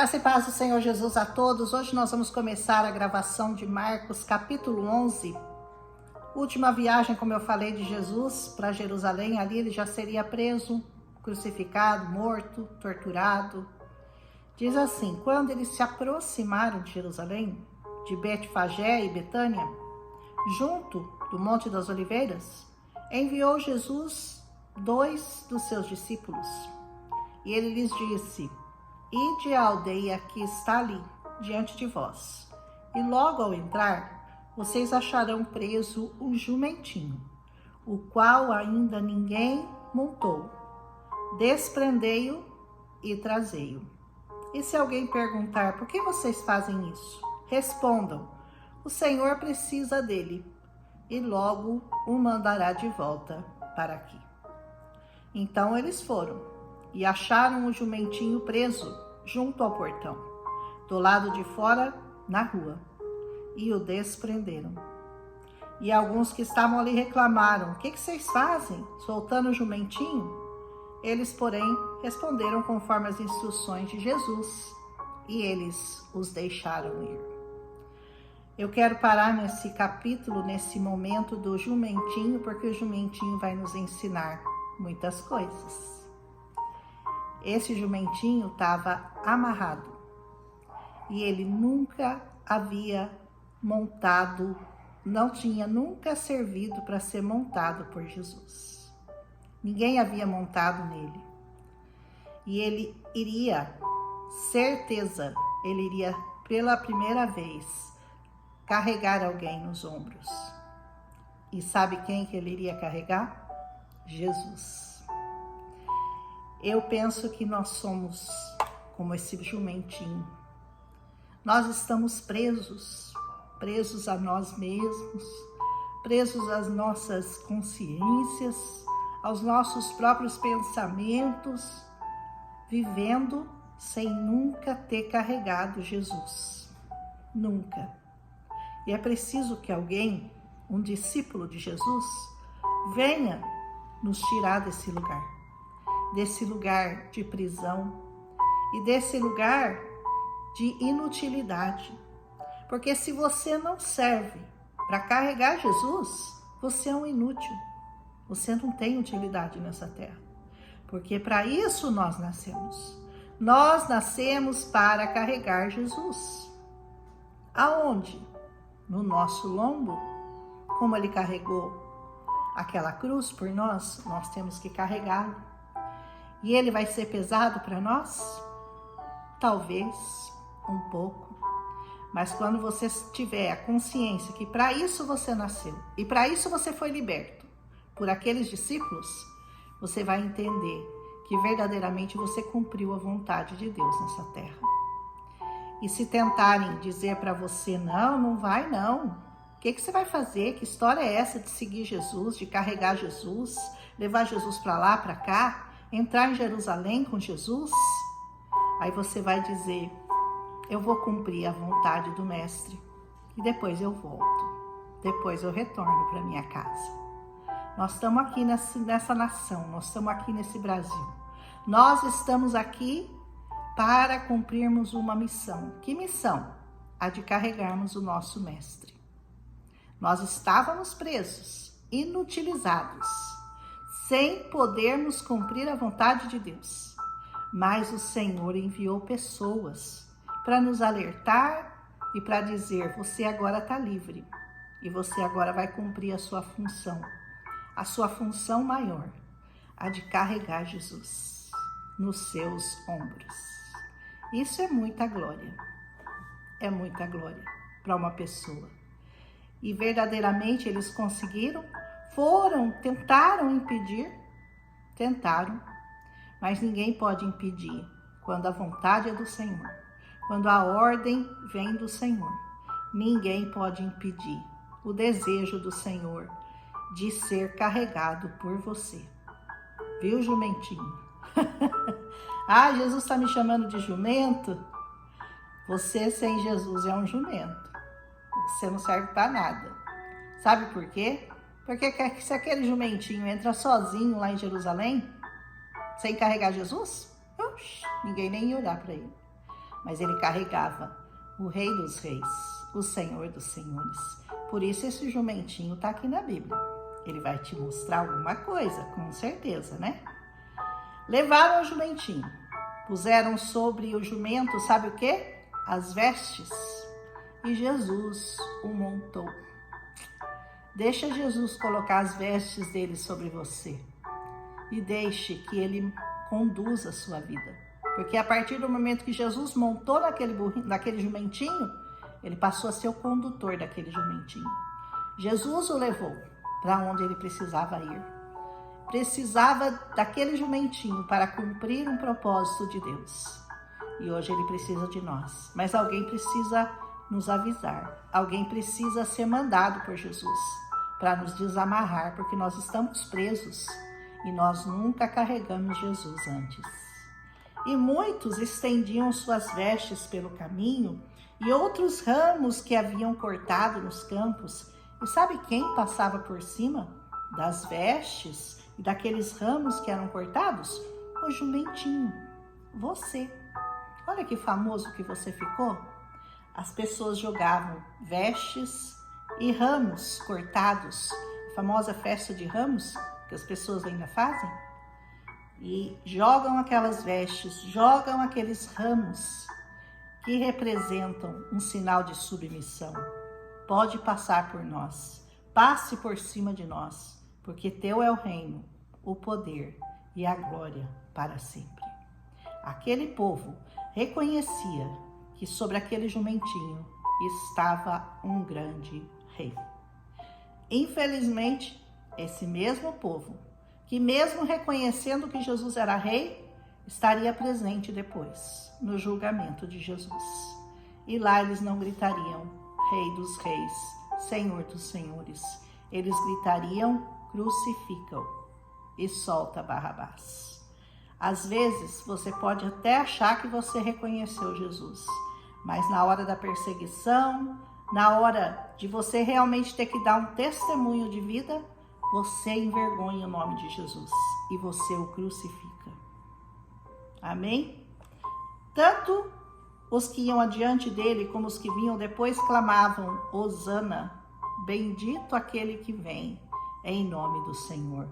Graça e paz do Senhor Jesus a todos. Hoje nós vamos começar a gravação de Marcos, capítulo 11. Última viagem, como eu falei, de Jesus para Jerusalém. Ali ele já seria preso, crucificado, morto, torturado. Diz assim: quando eles se aproximaram de Jerusalém, de Betfagé e Betânia, junto do Monte das Oliveiras, enviou Jesus 2 dos seus discípulos. E ele lhes disse: ide à aldeia que está ali, diante de vós. E logo ao entrar, vocês acharão preso um jumentinho, o qual ainda ninguém montou. Desprendei-o e trazei-o. E se alguém perguntar: por que vocês fazem isso? Respondam: o Senhor precisa dele, e logo o mandará de volta para aqui. Então eles foram e acharam o jumentinho preso junto ao portão, do lado de fora, na rua, e o desprenderam. E alguns que estavam ali reclamaram: o que vocês fazem, soltando o jumentinho? Eles, porém, responderam conforme as instruções de Jesus, e eles os deixaram ir. Eu quero parar nesse capítulo, nesse momento do jumentinho, porque o jumentinho vai nos ensinar muitas coisas. Esse jumentinho estava amarrado e ele nunca havia montado, não tinha nunca servido para ser montado por Jesus. Ninguém havia montado nele. E ele iria, certeza, ele iria pela primeira vez carregar alguém nos ombros. E sabe quem que ele iria carregar? Jesus. Eu penso que nós somos como esse jumentinho. Nós estamos presos a nós mesmos, presos às nossas consciências, aos nossos próprios pensamentos, vivendo sem nunca ter carregado Jesus. Nunca. E é preciso que alguém, um discípulo de Jesus, venha nos tirar desse lugar de prisão e desse lugar de inutilidade. Porque se você não serve para carregar Jesus, você é um inútil. Você não tem utilidade nessa terra. Porque para isso nós nascemos. Nós nascemos para carregar Jesus. Aonde? No nosso lombo, como ele carregou aquela cruz por nós, nós temos que carregá-lo. E ele vai ser pesado para nós? Talvez um pouco. Mas quando você tiver a consciência que para isso você nasceu e para isso você foi liberto por aqueles discípulos, você vai entender que verdadeiramente você cumpriu a vontade de Deus nessa terra. E se tentarem dizer para você: não vai não. O que você vai fazer? Que história é essa de seguir Jesus, de carregar Jesus, levar Jesus para lá, para cá? Entrar em Jerusalém com Jesus? Aí você vai dizer: eu vou cumprir a vontade do Mestre e depois eu volto, depois eu retorno para minha casa. Nós estamos aqui nessa nação, nós estamos aqui nesse Brasil. Nós estamos aqui para cumprirmos uma missão. Que missão? A de carregarmos o nosso Mestre. Nós estávamos presos, inutilizados, sem podermos cumprir a vontade de Deus. Mas o Senhor enviou pessoas para nos alertar e para dizer: você agora está livre e você agora vai cumprir a sua função maior, a de carregar Jesus nos seus ombros. Isso é muita glória para uma pessoa. E verdadeiramente eles conseguiram, tentaram impedir, mas ninguém pode impedir quando a vontade é do Senhor, quando a ordem vem do Senhor. Ninguém pode impedir o desejo do Senhor de ser carregado por você. Viu, jumentinho? Ah, Jesus está me chamando de jumento? Você sem Jesus é um jumento. Você não serve para nada. Sabe por quê? Porque se aquele jumentinho entra sozinho lá em Jerusalém, sem carregar Jesus, ninguém nem ia olhar para ele. mas ele carregava o Rei dos Reis, o Senhor dos Senhores. Por isso esse jumentinho está aqui na Bíblia. Ele vai te mostrar alguma coisa, com certeza, né? Levaram o jumentinho, puseram sobre o jumento, sabe o quê? As vestes, e Jesus o montou. Deixa Jesus colocar as vestes dele sobre você e deixe que ele conduza a sua vida. Porque a partir do momento que Jesus montou naquele jumentinho, ele passou a ser o condutor daquele jumentinho. Jesus o levou para onde ele precisava ir. Precisava daquele jumentinho para cumprir um propósito de Deus. E hoje ele precisa de nós. Mas alguém precisa nos avisar. Alguém precisa ser mandado por Jesus para nos desamarrar, porque nós estamos presos e nós nunca carregamos Jesus antes. E muitos estendiam suas vestes pelo caminho e outros ramos que haviam cortado nos campos. E sabe quem passava por cima das vestes e daqueles ramos que eram cortados? O jumentinho, você. Olha que famoso que você ficou. As pessoas jogavam vestes e ramos cortados, a famosa festa de ramos, que as pessoas ainda fazem, e jogam aquelas vestes, jogam aqueles ramos que representam um sinal de submissão. Pode passar por nós, passe por cima de nós, porque teu é o reino, o poder e a glória para sempre. Aquele povo reconhecia que sobre aquele jumentinho estava um grande rei. Infelizmente, esse mesmo povo, que mesmo reconhecendo que Jesus era rei, estaria presente depois, no julgamento de Jesus. E lá eles não gritariam, Rei dos Reis, Senhor dos Senhores. Eles gritariam, crucifica-o e solta Barrabás. Às vezes, você pode até achar que você reconheceu Jesus, mas na hora da perseguição, na hora de você realmente ter que dar um testemunho de vida, você envergonha o nome de Jesus e você o crucifica. Amém? Tanto os que iam adiante dele como os que vinham depois clamavam, Hosana, bendito aquele que vem em nome do Senhor.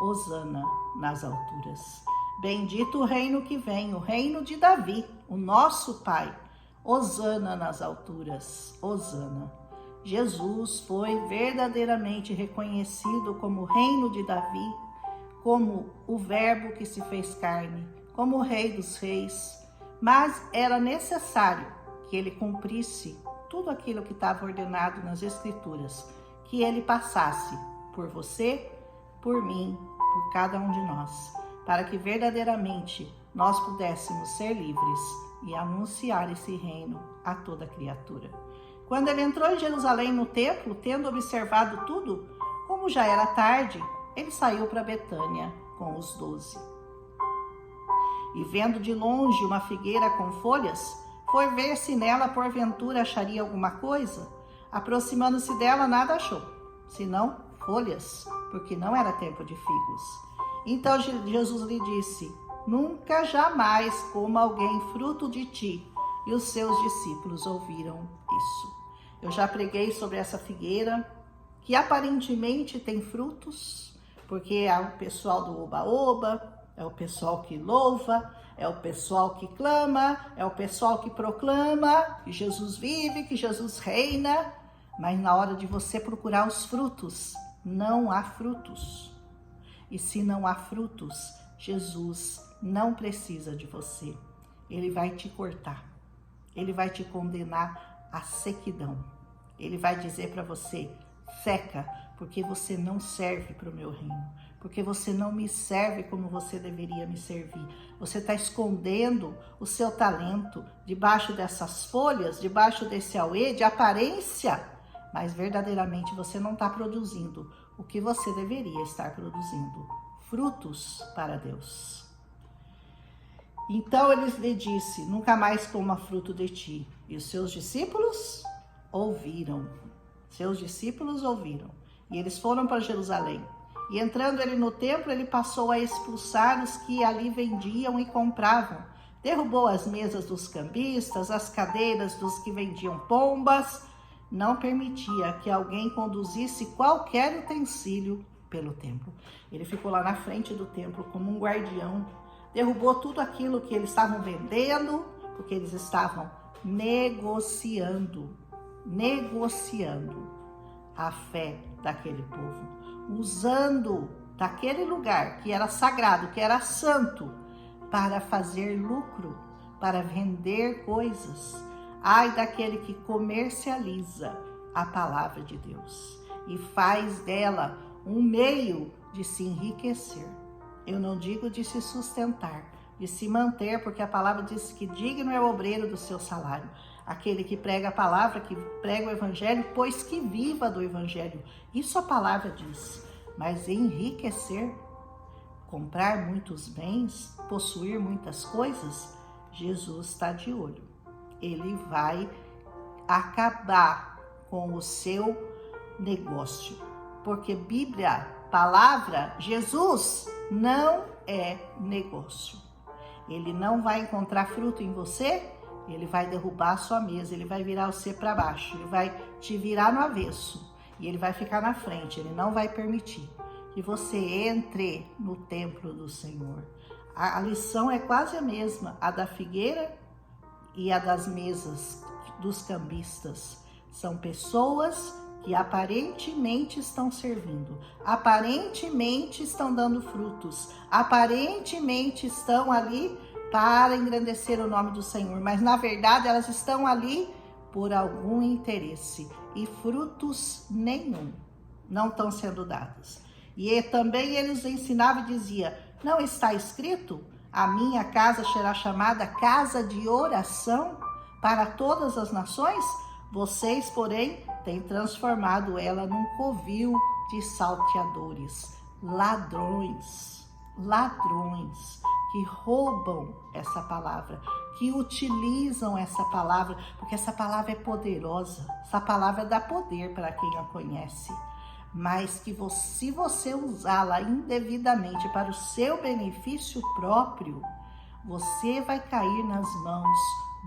Hosana nas alturas. Bendito o reino que vem, o reino de Davi, o nosso Pai. Hosana nas alturas, Hosana. Jesus foi verdadeiramente reconhecido como o reino de Davi, como o Verbo que se fez carne, como o Rei dos Reis, mas era necessário que ele cumprisse tudo aquilo que estava ordenado nas Escrituras, que ele passasse por você, por mim, por cada um de nós, para que verdadeiramente nós pudéssemos ser livres e anunciar esse reino a toda criatura. Quando ele entrou em Jerusalém no templo, tendo observado tudo, como já era tarde, ele saiu para Betânia com os 12. E vendo de longe uma figueira com folhas, foi ver se nela porventura acharia alguma coisa. Aproximando-se dela, nada achou, senão folhas, porque não era tempo de figos. Então Jesus lhe disse, nunca jamais coma alguém fruto de ti. E os seus discípulos ouviram isso. Eu já preguei sobre essa figueira, que aparentemente tem frutos, porque é o pessoal do oba-oba, é o pessoal que louva, é o pessoal que clama, é o pessoal que proclama que Jesus vive, que Jesus reina, mas na hora de você procurar os frutos, não há frutos. E se não há frutos, Jesus não precisa de você. Ele vai te cortar. Ele vai te condenar à sequidão. Ele vai dizer para você, seca, porque você não serve para o meu reino. Porque você não me serve como você deveria me servir. Você está escondendo o seu talento debaixo dessas folhas, debaixo desse auê de aparência. Mas verdadeiramente você não está produzindo o que você deveria estar produzindo. Frutos para Deus. Então ele lhe disse, nunca mais coma fruto de ti. E os seus discípulos ouviram. Seus discípulos ouviram. E eles foram para Jerusalém. E entrando ele no templo, ele passou a expulsar os que ali vendiam e compravam, derrubou as mesas dos cambistas, as cadeiras dos que vendiam pombas, não permitia que alguém conduzisse qualquer utensílio pelo templo. Ele ficou lá na frente do templo como um guardião, derrubou tudo aquilo que eles estavam vendendo, porque eles estavam negociando a fé daquele povo, usando daquele lugar que era sagrado, que era santo, para fazer lucro, para vender coisas. Ai daquele que comercializa a palavra de Deus e faz dela um meio de se enriquecer. Eu não digo de se sustentar, de se manter, porque a palavra diz que digno é o obreiro do seu salário. Aquele que prega a palavra, que prega o evangelho, pois que viva do evangelho. Isso a palavra diz. Mas enriquecer, comprar muitos bens, possuir muitas coisas, Jesus está de olho. Ele vai acabar com o seu negócio. Porque Bíblia, palavra, Jesus não é negócio. Ele não vai encontrar fruto em você, ele vai derrubar a sua mesa, ele vai virar você para baixo, ele vai te virar no avesso e ele vai ficar na frente, ele não vai permitir que você entre no templo do Senhor. A lição é quase a mesma, a da figueira e a das mesas dos cambistas. São pessoas que aparentemente estão servindo, aparentemente estão dando frutos, aparentemente estão ali para engrandecer o nome do Senhor, mas na verdade elas estão ali por algum interesse e frutos nenhum não estão sendo dados. E também eles ensinavam e diziam, não está escrito, a minha casa será chamada casa de oração para todas as nações? Vocês, porém, têm transformado ela num covil de salteadores, ladrões que roubam essa palavra, que utilizam essa palavra, porque essa palavra é poderosa, essa palavra dá poder para quem a conhece, mas que se você usá-la indevidamente para o seu benefício próprio, você vai cair nas mãos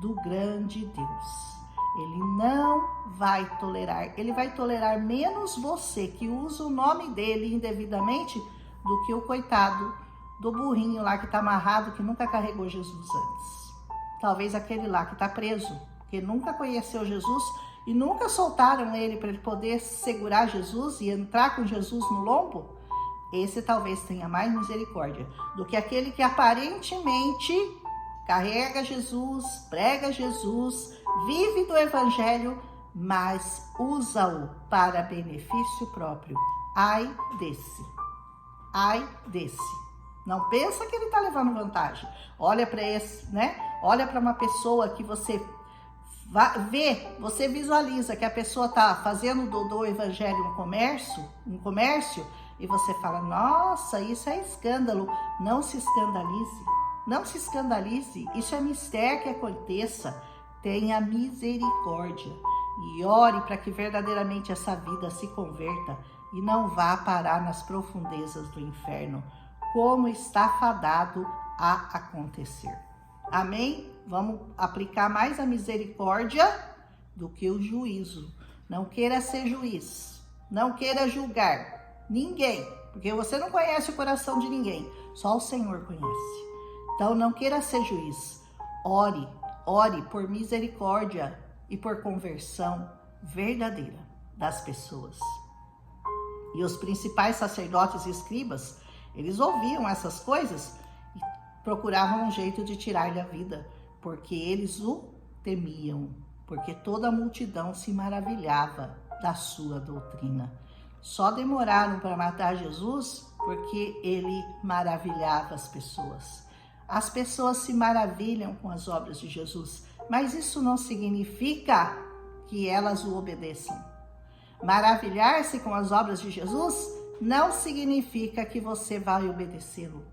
do grande Deus. Ele não vai tolerar, ele vai tolerar menos você que usa o nome dele indevidamente do que o coitado do burrinho lá que está amarrado, que nunca carregou Jesus antes. Talvez aquele lá que está preso, que nunca conheceu Jesus e nunca soltaram ele para ele poder segurar Jesus e entrar com Jesus no lombo. Esse talvez tenha mais misericórdia do que aquele que aparentemente carrega Jesus, prega Jesus, vive do evangelho, mas usa-o para benefício próprio. Ai desse. Não pensa que ele está levando vantagem. Olha para esse, né? Olha para uma pessoa que você vê, você visualiza que a pessoa está fazendo do evangelho um comércio, e você fala, nossa, isso é escândalo. Não se escandalize. Não se escandalize. Isso é mistério que aconteça. Tenha misericórdia e ore para que verdadeiramente essa vida se converta e não vá parar nas profundezas do inferno, como está fadado a acontecer. Amém? Vamos aplicar mais a misericórdia do que o juízo. Não queira ser juiz, não queira julgar ninguém, porque você não conhece o coração de ninguém, só o Senhor conhece. Então não queira ser juiz, ore por misericórdia e por conversão verdadeira das pessoas. E os principais sacerdotes e escribas, eles ouviam essas coisas e procuravam um jeito de tirar-lhe a vida, porque eles o temiam, porque toda a multidão se maravilhava da sua doutrina. Só demoraram para matar Jesus porque ele maravilhava as pessoas. As pessoas se maravilham com as obras de Jesus, mas isso não significa que elas o obedeçam. Maravilhar-se com as obras de Jesus não significa que você vai obedecê-lo.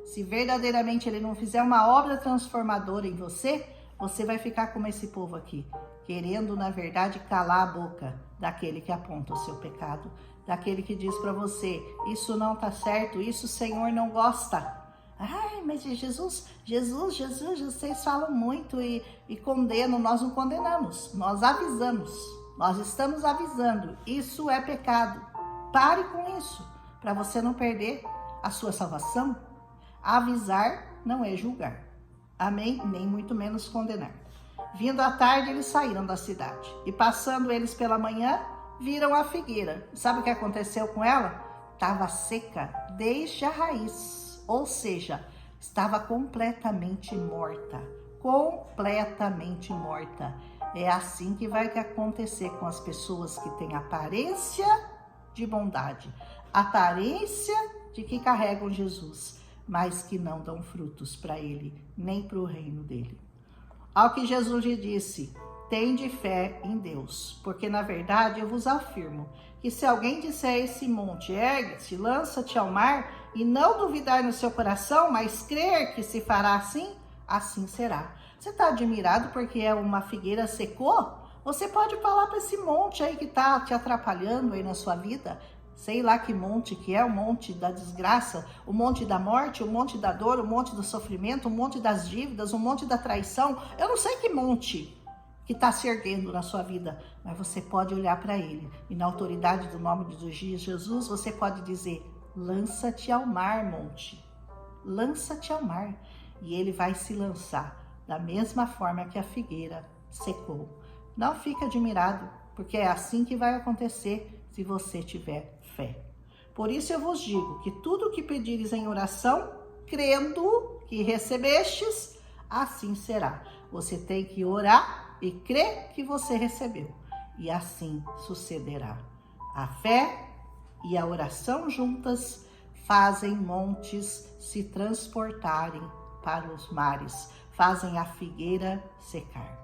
Se verdadeiramente ele não fizer uma obra transformadora em você, você vai ficar como esse povo aqui, querendo, na verdade, calar a boca daquele que aponta o seu pecado, daquele que diz para você, isso não está certo, isso o Senhor não gosta. Ai, mas Jesus, vocês falam muito e condenam. Nós não condenamos, nós avisamos. Nós estamos avisando. Isso é pecado. Pare com isso, para você não perder a sua salvação. Avisar não é julgar. Amém? Nem muito menos condenar. Vindo à tarde, eles saíram da cidade. E passando eles pela manhã, viram a figueira. Sabe o que aconteceu com ela? Estava seca desde a raiz. Ou seja, estava completamente morta. Completamente morta. É assim que vai acontecer com as pessoas que têm aparência de bondade. Aparência de que carregam Jesus, mas que não dão frutos para Ele, nem para o reino dele. Ao que Jesus lhe disse, tende fé em Deus, porque na verdade eu vos afirmo que se alguém disser a esse monte, ergue-te, lança-te ao mar, e não duvidar no seu coração, mas crer que se fará assim, assim será. Você está admirado porque uma figueira secou? Você pode falar para esse monte aí que está te atrapalhando aí na sua vida, sei lá que monte que é, o monte da desgraça, o monte da morte, o monte da dor, o monte do sofrimento, o monte das dívidas, o monte da traição. Eu não sei que monte que está se erguendo na sua vida, mas você pode olhar para ele e na autoridade do nome de Jesus, você pode dizer, lança-te ao mar, monte, lança-te ao mar, e ele vai se lançar da mesma forma que a figueira secou. Não fique admirado, porque é assim que vai acontecer se você tiver fé. Por isso eu vos digo que tudo o que pedires em oração, crendo que recebestes, assim será. Você tem que orar e crer que você recebeu, e assim sucederá. A fé e a oração juntas fazem montes se transportarem para os mares, fazem a figueira secar.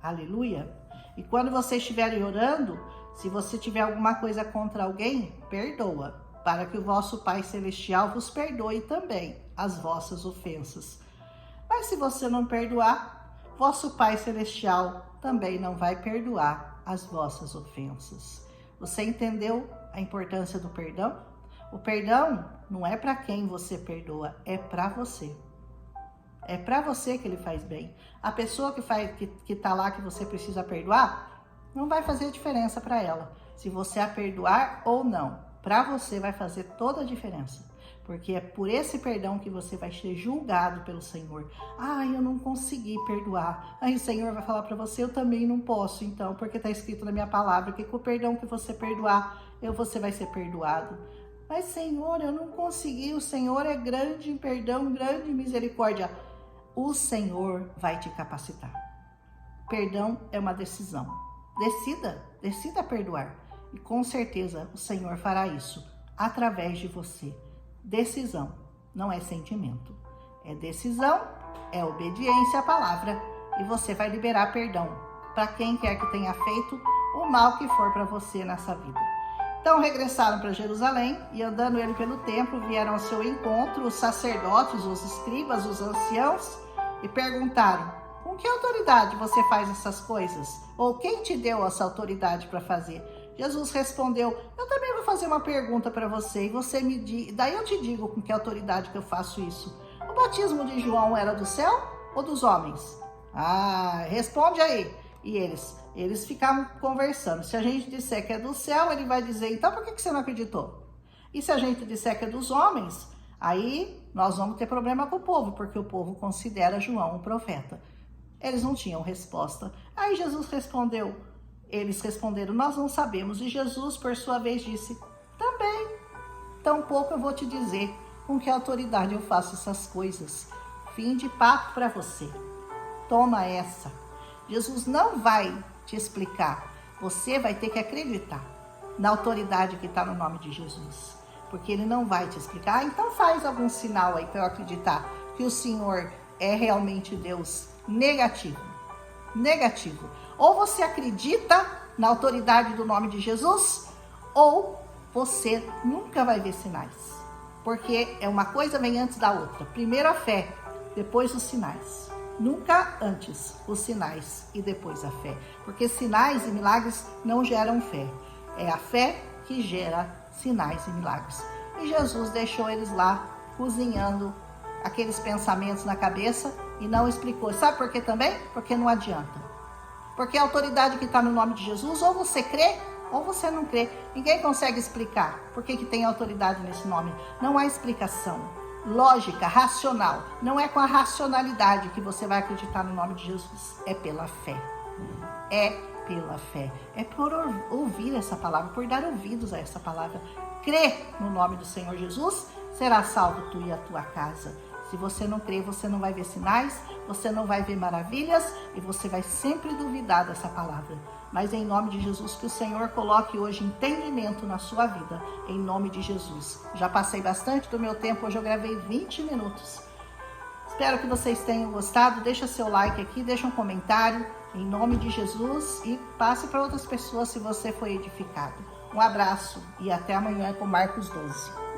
Aleluia! E quando vocês estiverem orando, se você tiver alguma coisa contra alguém, perdoa, para que o vosso Pai Celestial vos perdoe também as vossas ofensas. Mas se você não perdoar, vosso Pai Celestial também não vai perdoar as vossas ofensas. Você entendeu a importância do perdão? O perdão não é para quem você perdoa, é para você. É para você que ele faz bem. A pessoa que tá lá que você precisa perdoar, não vai fazer diferença para ela. Se você a perdoar ou não, para você vai fazer toda a diferença. Porque é por esse perdão que você vai ser julgado pelo Senhor. Eu não consegui perdoar. Aí o Senhor vai falar para você, eu também não posso, então, porque está escrito na minha palavra que com o perdão que você perdoar, você vai ser perdoado. Mas Senhor, eu não consegui, o Senhor é grande em perdão, grande em misericórdia. O Senhor vai te capacitar. Perdão é uma decisão. Decida perdoar. E com certeza o Senhor fará isso através de você. Decisão, não é sentimento. É decisão, é obediência à palavra. E você vai liberar perdão para quem quer que tenha feito o mal que for para você nessa vida. Então regressaram para Jerusalém e andando ele pelo templo, vieram ao seu encontro os sacerdotes, os escribas, os anciãos e perguntaram, com que autoridade você faz essas coisas? Ou quem te deu essa autoridade para fazer? Jesus respondeu, eu também vou fazer uma pergunta para você e você me diz, daí eu te digo com que autoridade que eu faço isso. O batismo de João era do céu ou dos homens? Responde aí. E eles ficavam conversando. Se a gente disser que é do céu, ele vai dizer, então por que você não acreditou? E se a gente disser que é dos homens, aí nós vamos ter problema com o povo, porque o povo considera João um profeta. Eles não tinham resposta. Aí Jesus respondeu, eles responderam, nós não sabemos. E Jesus, por sua vez, disse, também, tampouco eu vou te dizer com que autoridade eu faço essas coisas. Fim de papo para você. Toma essa. Jesus não vai te explicar. Você vai ter que acreditar na autoridade que está no nome de Jesus. Porque ele não vai te explicar. Então faz algum sinal aí para eu acreditar que o Senhor é realmente Deus. Negativo. Ou você acredita na autoridade do nome de Jesus, ou você nunca vai ver sinais. Porque uma coisa vem antes da outra. Primeiro a fé, depois os sinais. Nunca antes os sinais e depois a fé. Porque sinais e milagres não geram fé. É a fé que gera sinais e milagres. E Jesus deixou eles lá cozinhando aqueles pensamentos na cabeça e não explicou. Sabe por quê também? Porque não adianta. Porque a autoridade que está no nome de Jesus, ou você crê, ou você não crê. Ninguém consegue explicar por que tem autoridade nesse nome. Não há explicação lógica, racional. Não é com a racionalidade que você vai acreditar no nome de Jesus. É pela fé. É pela fé. É por ouvir essa palavra, por dar ouvidos a essa palavra. Crê no nome do Senhor Jesus, será salvo tu e a tua casa. Se você não crê, você não vai ver sinais, você não vai ver maravilhas e você vai sempre duvidar dessa palavra. Mas em nome de Jesus, que o Senhor coloque hoje entendimento na sua vida, em nome de Jesus. Já passei bastante do meu tempo, hoje eu gravei 20 minutos. Espero que vocês tenham gostado, deixa seu like aqui, deixa um comentário, em nome de Jesus, e passe para outras pessoas se você foi edificado. Um abraço e até amanhã com Marcos 12.